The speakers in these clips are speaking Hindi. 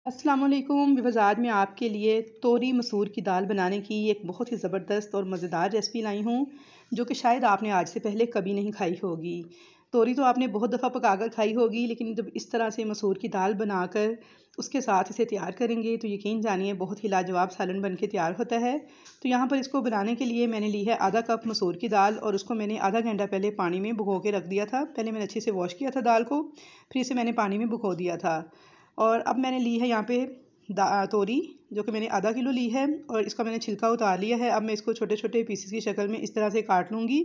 अस्सलाम वालेकुम व्यूअर्स, आज मैं आपके लिए तोरी मसूर की दाल बनाने की एक बहुत ही ज़बरदस्त और मज़ेदार रेसिपी लाई हूँ, जो कि शायद आपने आज से पहले कभी नहीं खाई होगी। तोरी तो आपने बहुत दफ़ा पकाकर खाई होगी, लेकिन जब इस तरह से मसूर की दाल बनाकर उसके साथ इसे तैयार करेंगे तो यकीन जानिए बहुत ही लाजवाब सालन बन के तैयार होता है। तो यहाँ पर इसको बनाने के लिए मैंने ली है आधा कप मसूर की दाल और उसको मैंने आधा घंटा पहले पानी में भिगो के रख दिया था। पहले मैंने अच्छे से वॉश किया था दाल को, फिर इसे मैंने पानी में भिगो दिया था। और अब मैंने ली है यहाँ पे तोरी, जो कि मैंने आधा किलो ली है और इसका मैंने छिलका उतार लिया है। अब मैं इसको छोटे छोटे पीसेस की शक्ल में इस तरह से काट लूँगी।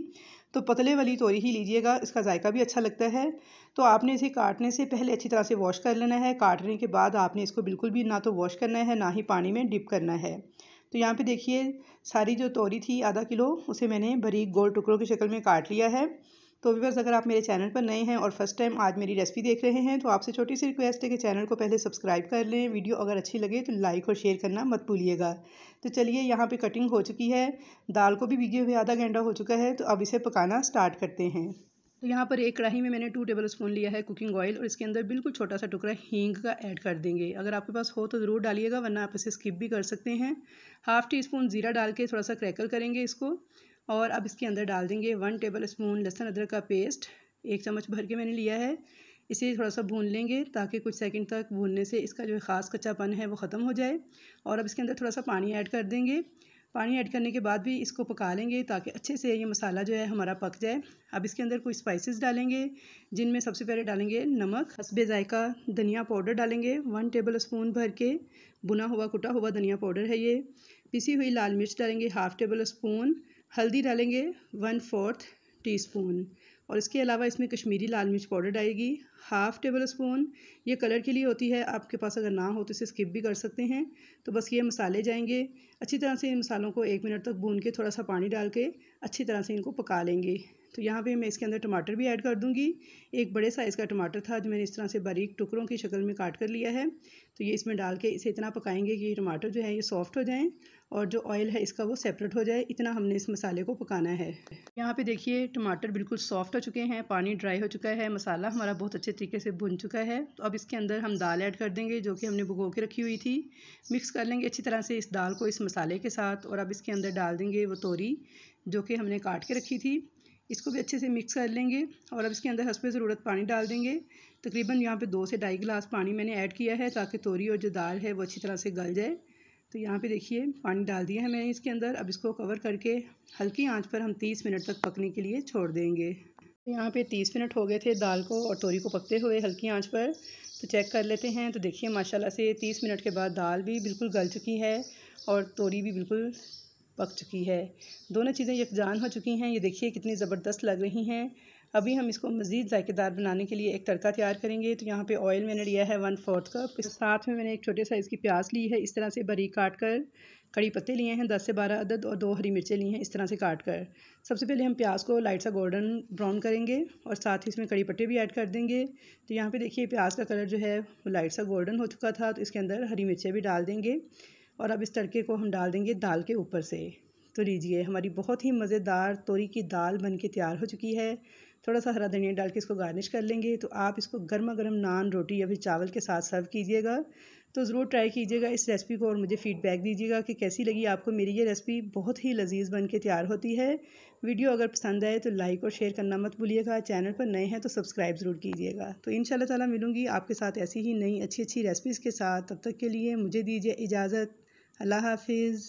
तो पतले वाली तोरी ही लीजिएगा, इसका जायका भी अच्छा लगता है। तो आपने इसे काटने से पहले अच्छी तरह से वॉश कर लेना है। काटने के बाद आपने इसको बिल्कुल भी ना तो वॉश करना है, ना ही पानी में डिप करना है। तो यहाँ पे देखिए, सारी जो तोरी थी आधा किलो, उसे मैंने बारीक गोल टुकड़ों की शक्ल में काट लिया है। तो व्यूअर्स, अगर आप मेरे चैनल पर नए हैं और फर्स्ट टाइम आज मेरी रेसिपी देख रहे हैं तो आपसे छोटी सी रिक्वेस्ट है कि चैनल को पहले सब्सक्राइब कर लें। वीडियो अगर अच्छी लगे तो लाइक और शेयर करना मत भूलिएगा। तो चलिए, यहाँ पे कटिंग हो चुकी है, दाल को भी भिगे हुए आधा घंटा हो चुका है। तो अब इसे पकाना स्टार्ट करते हैं। तो यहाँ पर एक कढ़ाई में मैंने 2 टेबल स्पून लिया है कुकिंग ऑयल और इसके अंदर बिल्कुल छोटा सा टुकड़ा हींग का ऐड कर देंगे। अगर आपके पास हो तो ज़रूर डालिएगा, वरना आप इसे स्किप भी कर सकते हैं। हाफ़ टी स्पून ज़ीरा डाल के थोड़ा सा क्रैकल करेंगे इसको। और अब इसके अंदर डाल देंगे 1 टेबल स्पून लहसुन अदरक का पेस्ट, 1 चम्मच भर के मैंने लिया है। इसे थोड़ा सा भून लेंगे ताकि कुछ सेकंड तक भूनने से इसका जो ख़ास कच्चापन है वो ख़त्म हो जाए। और अब इसके अंदर थोड़ा सा पानी ऐड कर देंगे। पानी ऐड करने के बाद भी इसको पका लेंगे ताकि अच्छे से ये मसाला जो है हमारा पक जाए। अब इसके अंदर कुछ स्पाइसेस डालेंगे, जिनमें सबसे पहले डालेंगे नमक, हस्बे जायका धनिया पाउडर डालेंगे 1 टेबल स्पून भर के, भुना हुआ कुटा हुआ धनिया पाउडर है ये। पिसी हुई लाल मिर्च डालेंगे हाफ़ टेबल स्पून, हल्दी डालेंगे 1/4 टीस्पून और इसके अलावा इसमें कश्मीरी लाल मिर्च पाउडर डालेगी हाफ़ टेबल स्पून। ये कलर के लिए होती है, आपके पास अगर ना हो तो इसे स्किप भी कर सकते हैं। तो बस ये मसाले जाएंगे अच्छी तरह से। इन मसालों को 1 मिनट तक भून के थोड़ा सा पानी डाल के अच्छी तरह से इनको पका लेंगे। तो यहाँ पे मैं इसके अंदर टमाटर भी ऐड कर दूँगी। एक बड़े साइज़ का टमाटर था जो मैंने इस तरह से बारीक टुकड़ों की शक्ल में काट कर लिया है। तो ये इसमें डाल के इसे इतना पकाएंगे कि टमाटर जो है ये सॉफ्ट हो जाएँ और जो ऑयल है इसका वो सेपरेट हो जाए। इतना हमने इस मसाले को पकाना है। यहाँ पे देखिए, टमाटर बिल्कुल सॉफ्ट हो चुके हैं, पानी ड्राई हो चुका है, मसाला हमारा बहुत अच्छे तरीके से भुन चुका है। तो अब इसके अंदर हम दाल ऐड कर देंगे जो कि हमने भिगो के रखी हुई थी। मिक्स कर लेंगे अच्छी तरह से इस दाल को इस मसाले के साथ। और अब इसके अंदर डाल देंगे वो तोरी जो कि हमने काट के रखी थी। इसको भी अच्छे से मिक्स कर लेंगे और अब इसके अंदर हस्बे ज़रूरत पानी डाल देंगे। तकरीबन यहाँ पे 2 से ढाई गिलास पानी मैंने ऐड किया है ताकि तोरी और जो दाल है वो अच्छी तरह से गल जाए। तो यहाँ पे देखिए, पानी डाल दिया है मैंने इसके अंदर। अब इसको कवर करके हल्की आंच पर हम 30 मिनट तक पकने के लिए छोड़ देंगे। तो यहाँ पे 30 मिनट हो गए थे दाल को और तोरी को पकते हुए हल्की आंच पर। तो चेक कर लेते हैं। तो देखिए, माशाल्लाह से 30 मिनट के बाद दाल भी बिल्कुल गल चुकी है और तोरी भी बिल्कुल पक चुकी है। दोनों चीज़ें यकजान हो चुकी हैं। ये देखिए कितनी ज़बरदस्त लग रही हैं। अभी हम इसको मज़ीद जायकेदार बनाने के लिए एक तड़का तैयार करेंगे। तो यहाँ पे ऑयल मैंने लिया है 1/4 कप। इस साथ में मैंने एक छोटे साइज़ की प्याज ली है इस तरह से बारीक काट कर। कड़ी पत्ते लिए हैं 10 से 12 अदद और 2 हरी मिर्चें ली हैं इस तरह से काट कर। सबसे पहले हम प्याज को लाइट सा गोल्डन ब्राउन करेंगे और साथ ही इसमें कड़ी पत्ते भी ऐड कर देंगे। तो यहाँ पे देखिए, प्याज का कलर जो है वो लाइट सा गोल्डन हो चुका था। तो इसके अंदर हरी मिर्चें भी डाल देंगे और अब इस तड़के को हम डाल देंगे दाल के ऊपर से। तो लीजिए, हमारी बहुत ही मज़ेदार तोरी की दाल बन के तैयार हो चुकी है। थोड़ा सा हरा धनिया डाल के इसको गार्निश कर लेंगे। तो आप इसको गर्मा गर्म नान, रोटी या फिर चावल के साथ सर्व कीजिएगा। तो ज़रूर ट्राई कीजिएगा इस रेसिपी को और मुझे फ़ीडबैक दीजिएगा कि कैसी लगी आपको मेरी ये रेसिपी। बहुत ही लजीज बन के तैयार होती है। वीडियो अगर पसंद आए तो लाइक और शेयर करना मत भूलिएगा। चैनल पर नए हैं तो सब्सक्राइब ज़रूर कीजिएगा। तो इंशाल्लाह ताला मिलूँगी आपके साथ ऐसी ही नई अच्छी अच्छी रेसिपीज़ के साथ। तब तक के लिए मुझे दीजिए इजाज़त। अल्लाह हाफिज़।